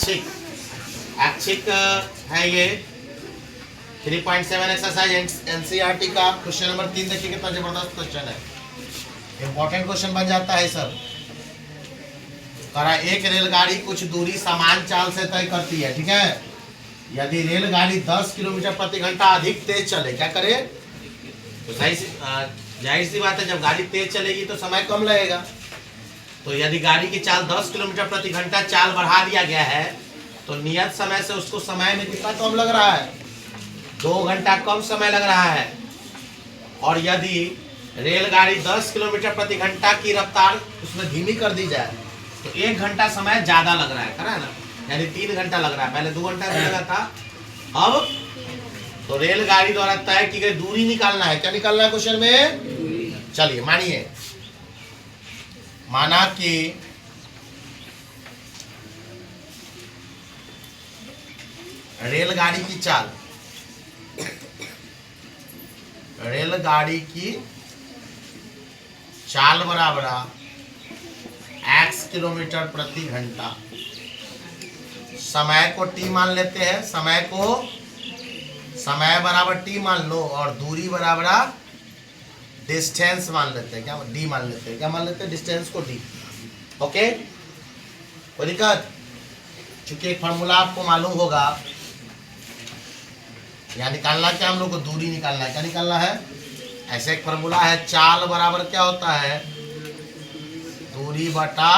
ऐच्छिक ऐच्छिक है ये 3.7 एक्सरसाइज एनसीईआरटी का क्वेश्चन नंबर 3 देखिए कितना जबरदस्त क्वेश्चन है, इंपॉर्टेंट क्वेश्चन बन जाता है सब। करा एक रेलगाड़ी कुछ दूरी समान चाल से तय करती है, ठीक है। यदि रेलगाड़ी 10 किलोमीटर प्रति घंटा अधिक तेज चले, क्या करे? तो जाहिर सी बात है, जब गाड़ी तेज चलेगी तो समय कम लगेगा। तो यदि गाड़ी की चाल 10 किलोमीटर प्रति घंटा चाल बढ़ा दिया गया है तो नियत समय से उसको समय में कितना कम लग रहा है? 2 घंटा कम समय लग रहा है। और यदि रेलगाड़ी 10 किलोमीटर प्रति घंटा की रफ्तार उसमें धीमी कर दी जाए तो 1 घंटा समय ज्यादा लग रहा है ना, यानी 3 घंटा लग रहा है, पहले 2 घंटा लगा था। अब तो रेलगाड़ी द्वारा तय की गई दूरी निकालना है। क्या निकालना है क्वेश्चन में? चलिए मानिए, माना कि रेलगाड़ी की चाल बराबर x किलोमीटर प्रति घंटा, समय को t मान लेते हैं, समय बराबर t मान लो और दूरी बराबर डिस्टेंस मान लेते हैं। क्या d मान लेते हैं? क्या मान लेते हैं? डिस्टेंस को d। ओके, कोई दिक्कत? चूंकि एक फॉर्मूला आपको मालूम होगा, यहाँ निकालना क्या हम लोग को? दूरी निकालना है। क्या निकालना है? ऐसे एक फॉर्मूला है, चाल बराबर क्या होता है? दूरी बटा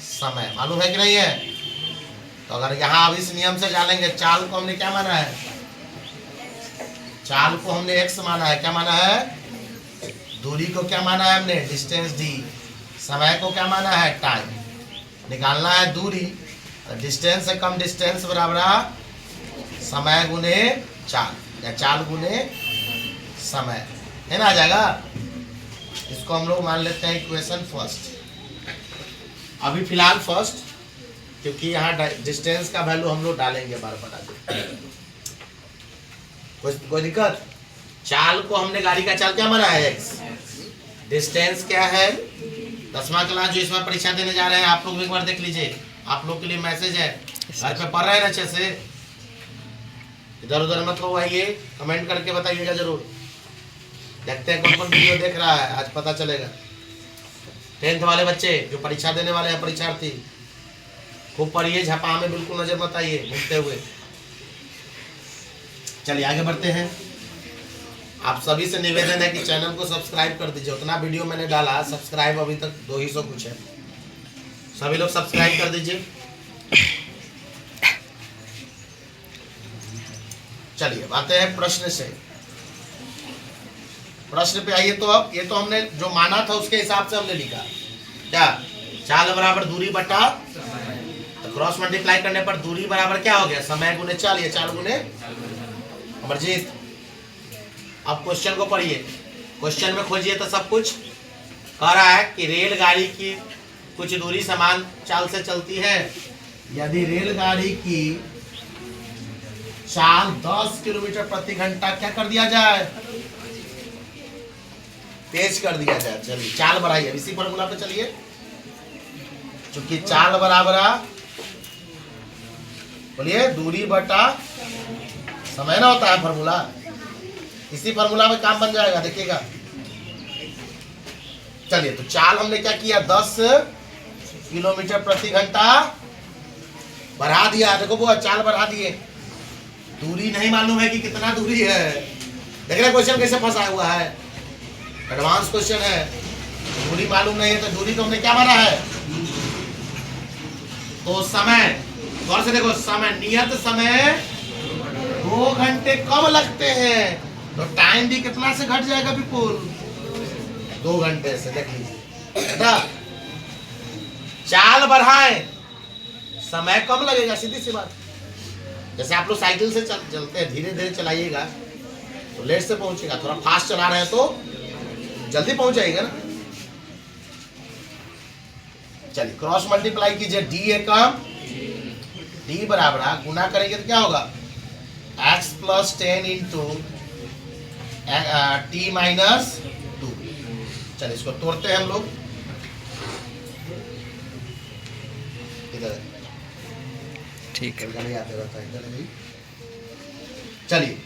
समय। मालूम है कि नहीं है? तो अगर यहाँ अब इस नियम से डालेंगे, चाल को हमने क्या माना है? चाल को हमने x माना है। क्या माना है? दूरी को क्या माना है हमने? Distance d। समय को क्या माना है? टाइम। निकालना है दूरी, डिस्टेंस से कम डिस्टेंस बराबर समय गुने चाल, या चाल गुने समय, है ना? आ जाएगा। इसको हम लोग मान लेते हैं इक्वेशन फर्स्ट। अभी फिलहाल फर्स्ट, क्योंकि यहाँ डिस्टेंस का वैल्यू हम लोग डालेंगे बार बार। कोई दिक्कत? चाल को हमने गाड़ी का चाल क्या माना है? x। डिस्टेंस क्या है? 10वां क्लास जो इसमें परीक्षा देने जा रहे हैं आप लोग एक बार देख लीजिए, आप लोग के लिए मैसेज है, घर पे पढ़ रहे हैं ना अच्छे से? इधर उधर मत हो, आइए कमेंट करके बताइएगा जरूर। देखते हैं कौन कौन वीडियो देख रहा है, आज पता चलेगा। 10th वाले बच्चे जो परीक्षा देने वाले हैं, परीक्षार्थी, खूब पढ़िए, झपा में बिल्कुल नजर मत आइए घूमते हुए। चलिए आगे बढ़ते हैं। आप सभी से निवेदन है कि चैनल को सब्सक्राइब कर दीजिए। उतना वीडियो मैंने डाला, सब्सक्राइब अभी तक 200 कुछ है, सभी लोग सब्सक्राइब कर दीजिए। चलिए आते हैं प्रश्न से। प्रश्न पे आइए। तो अब ये तो हमने जो माना था उसके हिसाब से हमने लिखा, क्या? चाल बराबर दूरी बटा, तो क्रॉस मल्टीप्लाई करने पर दूरी बराबर क्या हो गया? समय गुने चाल, या चाल गुने अमरजीत। अब क्वेश्चन को पढ़िए, क्वेश्चन में खोजिए तो सब कुछ कह रहा है कि रेलगाड़ी की कुछ दूरी समान चाल से चलती है। यदि रेलगाड़ी की चाल 10 किलोमीटर प्रति घंटा क्या कर दिया जाए? तेज कर दिया जाए। चलिए चाल बढ़ाइए, इसी फॉर्मूला पे चलिए। चूंकि चाल बराबर बोलिए दूरी बटा समय ना होता है फॉर्मूला, इसी फॉर्मूला में काम बन जाएगा, देखिएगा। चलिए तो चाल हमने क्या किया? 10 किलोमीटर प्रति घंटा बढ़ा दिया। देखो वो चाल बढ़ा दिए, दूरी नहीं मालूम है कि कितना दूरी है। देख रहे क्वेश्चन कैसे फंसा हुआ है, एडवांस क्वेश्चन है। दूरी मालूम नहीं है तो दूरी तो हमने क्या माना है? तो समय, गौर से देखो, समय नियत समय 2 घंटे कम लगते हैं, तो टाइम भी कितना से घट जाएगा? बिल्कुल 2 घंटे से। देख लीजिए बेटा, चाल बढ़ाएं, समय कम लगेगा, सीधी सी बात। जैसे आप लोग साइकिल से चलते हैं, धीरे धीरे चलाइएगा तो लेट से पहुंचेगा, थोड़ा फास्ट चला रहे हैं तो जल्दी पहुंच जाएगा ना। चलिए क्रॉस मल्टीप्लाई कीजिए, डी एकम डी बराबर गुना करेंगे तो क्या होगा? x plus 10 into T minus 2। चलिए इसको तोड़ते हैं हम लोग। इधर ठीक है। चलिए,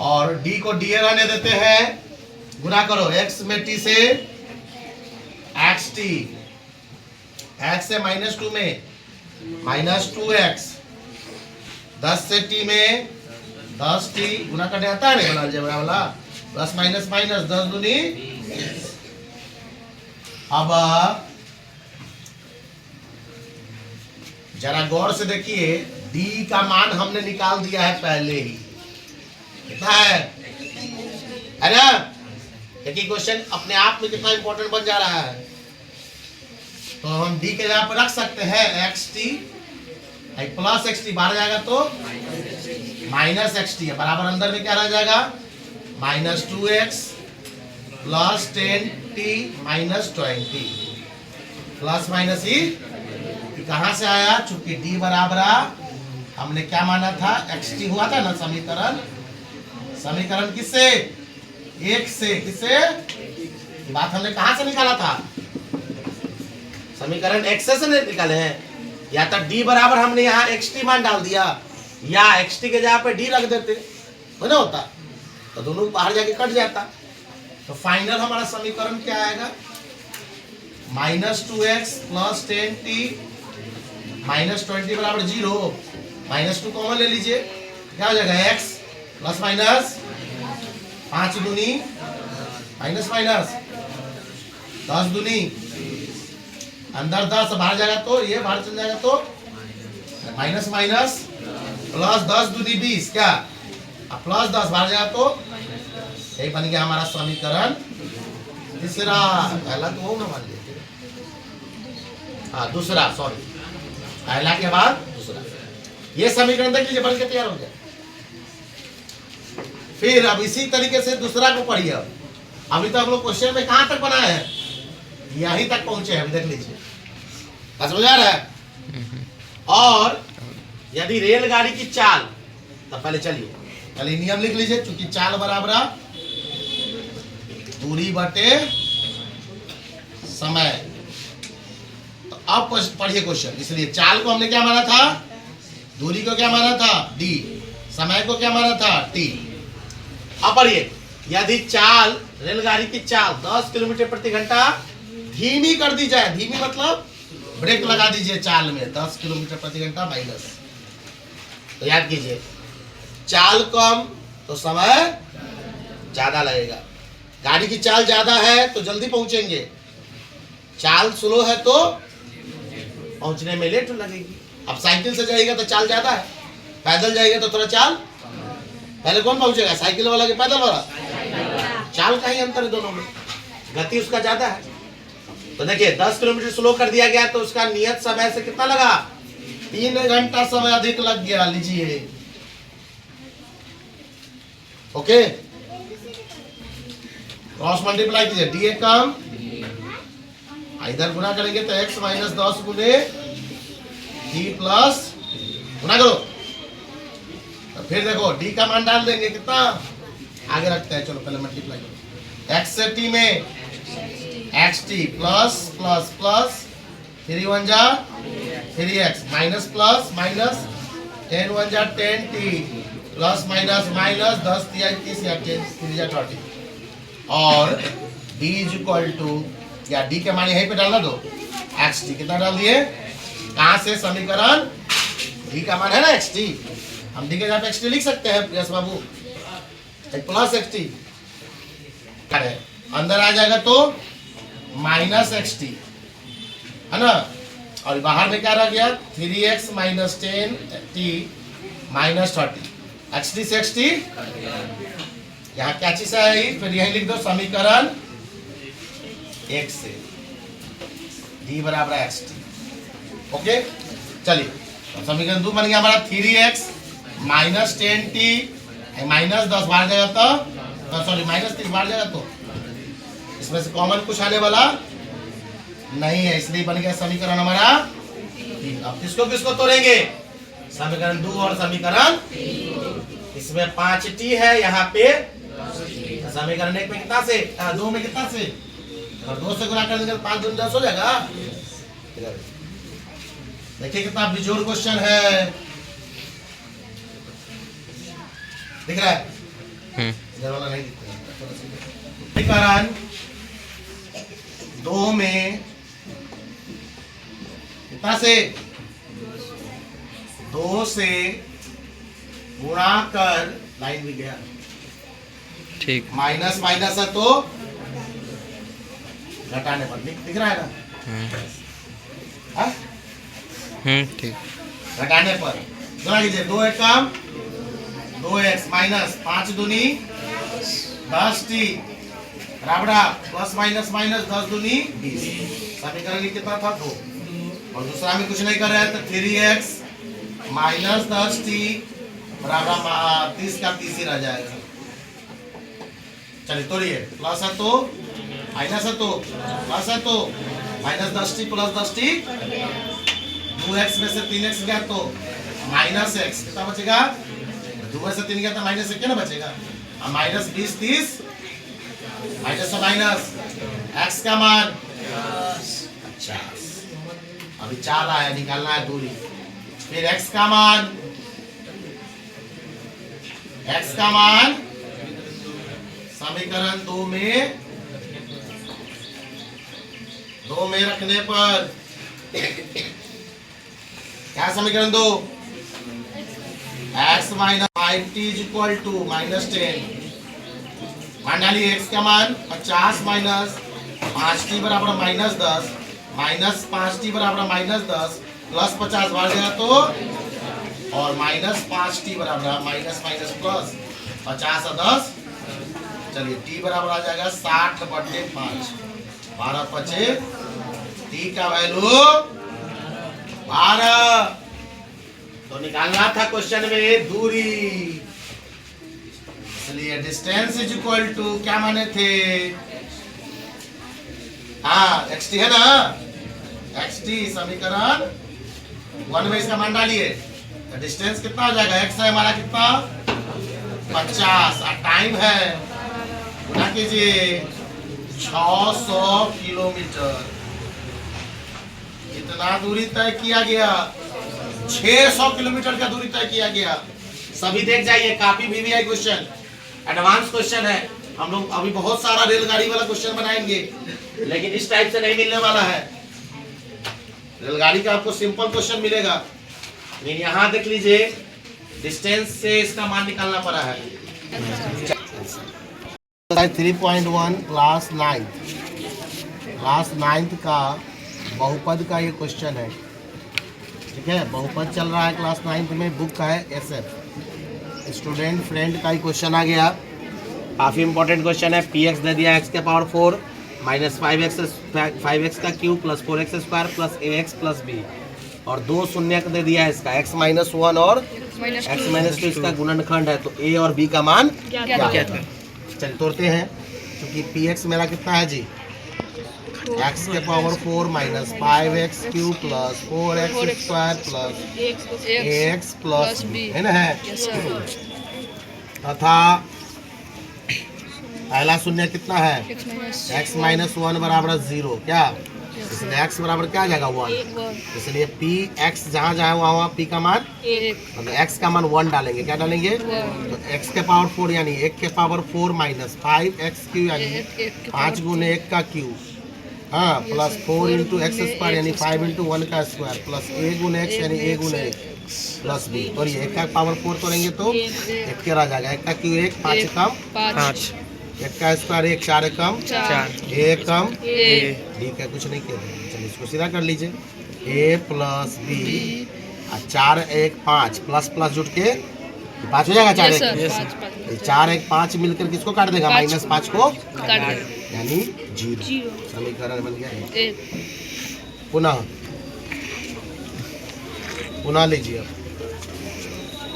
और डी को डी रहने देते हैं, गुना करो x में t से एक्स टी, एक्स से -2 में -2x, 10 से t में 10t, गुना करने आता है ना अलजेब्रा वाला, प्लस माइनस माइनस 10 दूनी। अब जरा गौर से देखिए, d का मान हमने निकाल दिया है पहले ही, कितना है, अरे देखिए क्वेश्चन अपने आप में कितना इंपॉर्टेंट बन जा रहा है। तो हम d के जगह पर रख सकते हैं xt, प्लस एक्स टी, बाहर जाएगा तो माइनस एक्स टी है, बराबर अंदर में क्या रह जाएगा, -2x plus 10t minus 20, plus minus ही कहां से आया, चूंकि d बराबर हमने क्या माना था, xt हुआ था ना समीकरण, समीकरण किससे, एक से, किससे, बात हमने कहां से निकाला था, समीकरण x से निकाले हैं, या तो d बराबर हमने यहाँ xt मान डाल दिया, या xt के जगह पे d रख देते, हो ना होता, तो दोनों बाहर जाके कट जाता। तो फाइनल हमारा समीकरण क्या आएगा, -2x प्लस 10t माइनस 20 बराबर 0, -2 कॉमन ले लीजिए, क्या हो जाएगा, x प्लस माइनस 5 दूनी माइनस माइनस 10 दूनी, अंदर 10 बाहर जाएगा तो ये बाहर चल जाएगा तो माइनस माइनस प्लस 10 दूनी 20, क्या, अब प्लस 10 बाहर जाएगा तो यही बन गया हमारा समीकरण तीसरा, पहला तो वो ना मान लीजिए, हाँ दूसरा, सॉरी पहला के बाद दूसरा, ये समीकरण देख लीजिए बन के तैयार हो गया। फिर अब इसी तरीके से दूसरा को पढ़िए, अभी तो हम लोग क्वेश्चन में कहां तक बनाए हैं, यहीं तक पहुंचे हैं, देख लीजिए, समझ आ रहा है। और यदि रेलगाड़ी की चाल, तो पहले चलिए नियम लिख लीजिए, चूंकि चाल बराबर दूरी बटे समय, तो अब पढ़िए क्वेश्चन, इसलिए चाल को हमने क्या माना था, दूरी को क्या माना था d, समय को क्या माना था t। अब पढ़िए, यदि चाल, रेलगाड़ी की चाल 10 किलोमीटर प्रति घंटा धीमी कर दी जाए, धीमी मतलब ब्रेक लगा दीजिए चाल में, 10 किलोमीटर प्रति घंटा माइनस, तो याद कीजिए चाल कम तो समय ज्यादा लगेगा, गाड़ी की चाल ज्यादा है तो जल्दी पहुंचेंगे, चाल स्लो है तो पहुंचने में लेट लगेगी। अब साइकिल से जाएगा तो चाल ज्यादा है, पैदल जाएगा तो थोड़ा चाल, पहले कौन पहुंचेगा, साइकिल वाला के पैदल वाला, चाल का ही अंतर है दोनों में, गति उसका ज्यादा है। तो देखिए 10 किलोमीटर स्लो कर दिया गया तो उसका नियत समय से कितना लगा, 3 घंटा समय अधिक लग गया, लीजिए, ओके, क्रॉस मल्टीप्लाई कीजिए, डी कम, इधर गुना करेंगे तो x माइनस 10 गुने d प्लस, गुना करो, तो फिर देखो d का मान डाल देंगे, कितना आगे रखते हैं, चलो पहले मल्टीप्लाई करो, x से t में xt प्लस प्लस प्लस 3 1 जा 3x माइनस प्लस माइनस 10 1 जा 10t प्लस माइनस माइनस 10 30 या 10 3 जा 20, और d इज इक्वल टू, या d के मान यहीं पे डालना दो, xt कितना डाल दिए, कहां से, समीकरण d का मान है ना xt, हम d के जगह पे xt लिख सकते हैं यस बाबू, प्लस xt करे, अंदर आ जाएगा तो माइनस xt है ना, और बाहर में क्या रह गया, 3x minus 10t minus 30, xt से xt यहाँ क्या चीज है, फिर यही लिख दो समीकरण 1 से d बराबर xt, ओके। चलिए तो समीकरण 2 बन गया हमारा 3x माइनस 10t माइनस 10 बाहर जाएगा तो सॉरी माइनस 30 बाहर जाएगा तो इसमें से कॉमन कुछ आने वाला नहीं है, इसलिए बन गया समीकरण हमारा 3। अब किसको किसको तोड़ेंगे, समीकरण 2 और समीकरण, इसमें 5t है, यहाँ पे समीकरण 1 में कितना से, 2 में कितना से, और 2 से गुणा कर देंगे 5 दूनी 10 हो जाएगा, देखिए कितना बिजोड़ क्वेश्चन है, दिख रहा है? इधर वाला नहीं दिखता। कारण 2 में कितना से 2 से गुणा कर, लाइन भी गया, ठीक। माइनस माइनस है तो घटाने पर दिख रहा है ना? हाँ? ठीक। घटाने पर गुणा कीजिए, 2 एक काम 2x माइनस 5 दूनी 10t बराबर प्लस माइनस माइनस 10 दूनी 20। समीकरण कितना था 2, और दूसरा में कुछ नहीं कर रहे हैं तो 3x माइनस 10t बराबर 30 का 30 ही रह जाएगा। चलिए तोड़िए, प्लस है तो माइनस है तो प्लस है तो minus 10t plus 10t, 2x में से 3x गया तो माइनस x, कितना बचेगा? 2 में से 3 गया तो माइनस क्या ना बचेगा, माइनस 20 30 माइनस से माइनस, x का मान 50। अभी 4 आया, निकालना है दूरी। फिर x का मान, x का मान समीकरण 2 में रखने पर क्या समीकरण 2, x minus 5t is equal to minus 10। मान डालिए x का मान 50 माइनस 5t बराबर माइनस 10, माइनस 5t बराबर माइनस 10 प्लस 50 बढ़ गया तो, और माइनस 5t बराबर माइनस माइनस प्लस 50 और 10। चलिए t बराबर आ जाएगा 60/5, 12 पचे t का वैल्यू 12। तो निकालना था क्वेश्चन में दूरी, इसलिए डिस्टेंस इज इक्वल टू क्या माने थे, हाँ xt है ना, xt समीकरण 1 में इसका मान डालिए तो डिस्टेंस कितना हो जाएगा, x है हमारा कितना 50 और टाइम है गुणा कीजिए 600 किलोमीटर। इतना दूरी तय किया गया, 600 किलोमीटर का दूरी तय किया गया। सभी देख जाइए, काफी वीवीआई क्वेश्चन, एडवांस क्वेश्चन है। हम लोग अभी बहुत सारा रेलगाड़ी वाला क्वेश्चन बनाएंगे, लेकिन इस टाइप से नहीं मिलने वाला है। रेलगाड़ी का आपको सिंपल क्वेश्चन मिलेगा, लेकिन यहाँ देख लीजिए डिस्टेंस से इसका मान निकालना पड़ा है। 3.1 क्लास 9th का बहुपद का ये क्वेश्चन है, ठीक है। बहुपद चल रहा है क्लास 9th में, बुक का है SF स्टूडेंट फ्रेंड का ही क्वेश्चन आ गया। काफ़ी इंपॉर्टेंट क्वेश्चन है। px दे दिया x के पावर 4 माइनस 5x का cube plus 4x square plus ax plus b, और 2 शून्य दे दिया है इसका x माइनस 1 और x माइनस 2 इसका गुणनखंड है, तो a और b का मान क्या है। चलिए तोड़ते हैं, क्योंकि px मेरा कितना है जी, x के power 4 minus 5x cube plus 4x square plus ax plus b है ना, है तथा पहला शून्य कितना है, x माइनस 1 बराबर 0, क्या, इसलिए x बराबर क्या आ जाएगा 1, इसलिए px जहाँ जहाँ वहाँ p का मान, मतलब x का मान 1 डालेंगे, क्या डालेंगे, तो x के पावर 4 यानी 1 के पावर 4 माइनस 5x क्यू यानी 5 गुने 1 का क्यूब, हाँ प्लस 4 इंटू एक्स स्क्वायर यानी 5 इंटू 1 का स्क्वायर प्लस a गुने x यानी a गुने 1 प्लस b, और ये 1 का पावर 4 तोड़ेंगे तो 1 के रह जाएगा, 1 का क्यू 1 5 कम 5, 1 का square 1 4 come 4, a come d का कुछ नहीं किया। चलिए इसको सीधा कर लीजिए, a plus b 4 1 5 plus plus जुट के 5 हो जाएगा, 4 1 5 मिलकर किसको काट देगा, माइनस 5 को यानी 0। समीकरण बन गया। पुनः लीजिए, अब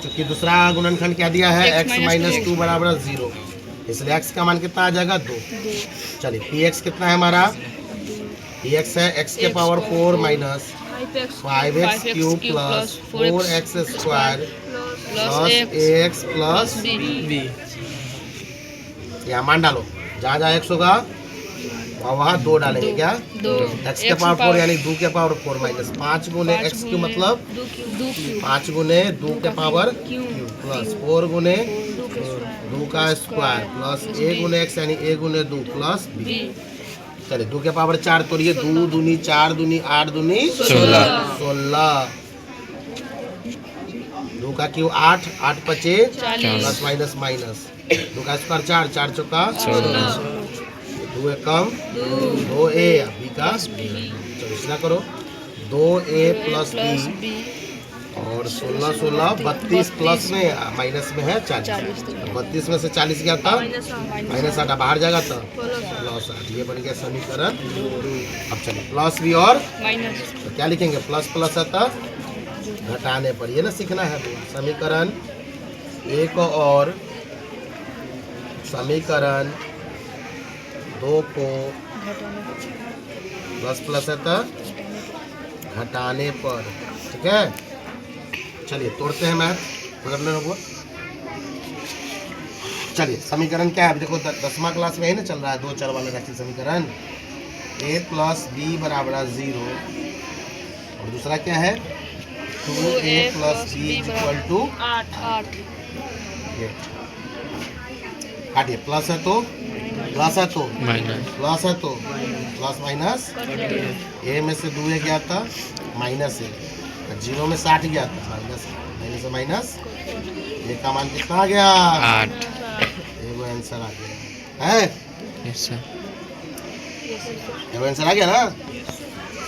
क्योंकि दूसरा गुणनखंड क्या दिया है, x माइनस 2 बराबर 0, इसलिए x का मान कितना आ जाएगा 2। चलिए px कितना है हमारा, px है x के power 4 minus 5x cube plus 4x square plus ax plus b। यहाँ मान डालो, जहाँ जहाँ x होगा और वहाँ 2 डालेंगे क्या? दो x के पावर 4 यानी 2 के पावर 4 माइनस 5 गुने x क्यू मतलब 5 गुने 2 के पावर क्यू प्लस 4 गुने 2 का स्क्वायर प्लस a गुने x यानी a गुने 2 प्लस b। चलिए 2 के पावर 4 तोड़िए, 2 दूनी 4 दूनी 8 दूनी 16। 2 का क्यू 8, 8 पचे प्लस माइनस माइनस 2 का स्क्वायर 4, 4 चौका 2 एकम 2a b का, चलो इसना करो 2a प्लस b और 16 16 32 प्लस में माइनस में है 40। 32 में से 40 गया था माइनस 8 बाहर जाएगा था प्लस 8। ये बन गया समीकरण। अब चलो प्लस भी और तो क्या लिखेंगे? प्लस प्लस आता घटाने पर, ये ना सीखना है। समीकरण एक और समीकरण 2 को प्लस प्लस आता घटाने पर, ठीक है। चलिए तोड़ते हैं मैथ, पकड़ने लोगों। चलिए समीकरण क्या है? अभी देखो 10वां क्लास में ही ना चल रहा है 2 चर वाला रैखिक समीकरण। a प्लस बी बराबर 0 और दूसरा क्या है? 2a plus B equal to 8। काटिए, प्लस है तो प्लस है तो माइनस प्लस है तो प्लस माइनस a में से 2a गया था माइनस a, 0 में 60 गया था माइनस माइनस से माइनस, ये का मान कितना आ गया? 8। ये वो आंसर आ गया है। Yes sir. ये वो आंसर आ गया ना।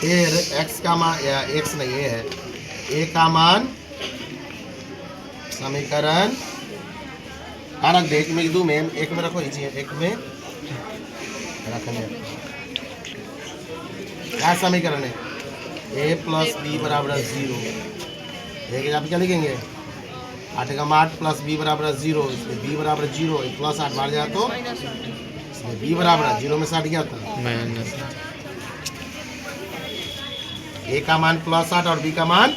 फिर x का मान या x नहीं ये है a का मान समीकरण रख दे, एक में 2 में एक में रखो, इजी है, एक में रखने क्या समीकरण है? a प्लस बी बराबर 0। देखिए आप क्या लिखेंगे? 8 का 8 प्लस बी बराबर 0, इसमें b बराबर 0 प्लस 8 बाहर जाए तो इसमें b बराबर 0 में 60 गया था माइनस a का मान प्लस 8 और b का मान